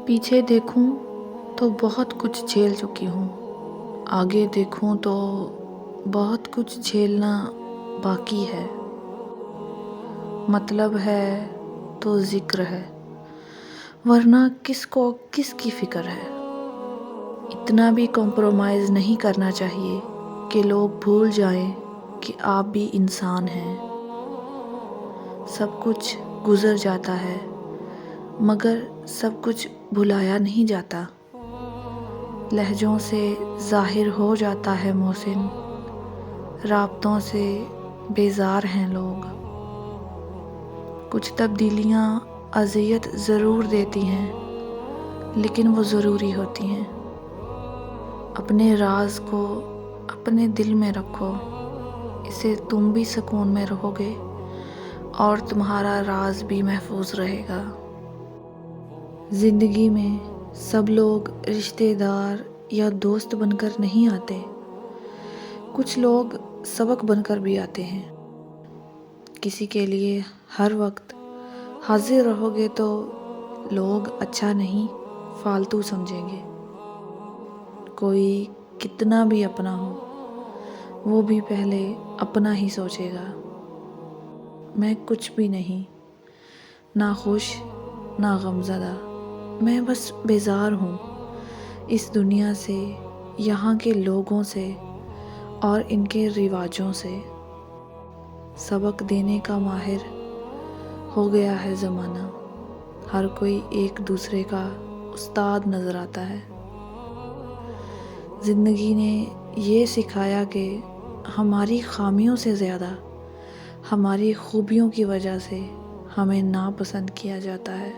پیچھے دیکھوں تو بہت کچھ جھیل چکی ہوں، آگے دیکھوں تو بہت کچھ جھیلنا باقی ہے۔ مطلب ہے تو ذکر ہے، ورنہ کس کو کس کی فکر ہے۔ اتنا بھی کمپرومائز نہیں کرنا چاہیے کہ لوگ بھول جائیں کہ آپ بھی انسان ہیں۔ سب کچھ گزر جاتا ہے مگر سب کچھ بھلایا نہیں جاتا۔ لہجوں سے ظاہر ہو جاتا ہے محسن، رابطوں سے بیزار ہیں لوگ۔ کچھ تبدیلیاں اذیت ضرور دیتی ہیں لیکن وہ ضروری ہوتی ہیں۔ اپنے راز کو اپنے دل میں رکھو، اسے تم بھی سکون میں رہو گے اور تمہارا راز بھی محفوظ رہے گا۔ زندگی میں سب لوگ رشتہ دار یا دوست بن کر نہیں آتے، کچھ لوگ سبق بن کر بھی آتے ہیں۔ کسی کے لیے ہر وقت حاضر رہو گے تو لوگ اچھا نہیں فالتو سمجھیں گے۔ کوئی کتنا بھی اپنا ہو، وہ بھی پہلے اپنا ہی سوچے گا۔ میں کچھ بھی نہیں، نہ خوش نہ غمزدہ، میں بس بیزار ہوں اس دنیا سے، یہاں کے لوگوں سے اور ان کے رواجوں سے۔ سبق دینے کا ماہر ہو گیا ہے زمانہ، ہر کوئی ایک دوسرے کا استاد نظر آتا ہے۔ زندگی نے یہ سکھایا کہ ہماری خامیوں سے زیادہ ہماری خوبیوں کی وجہ سے ہمیں ناپسند کیا جاتا ہے۔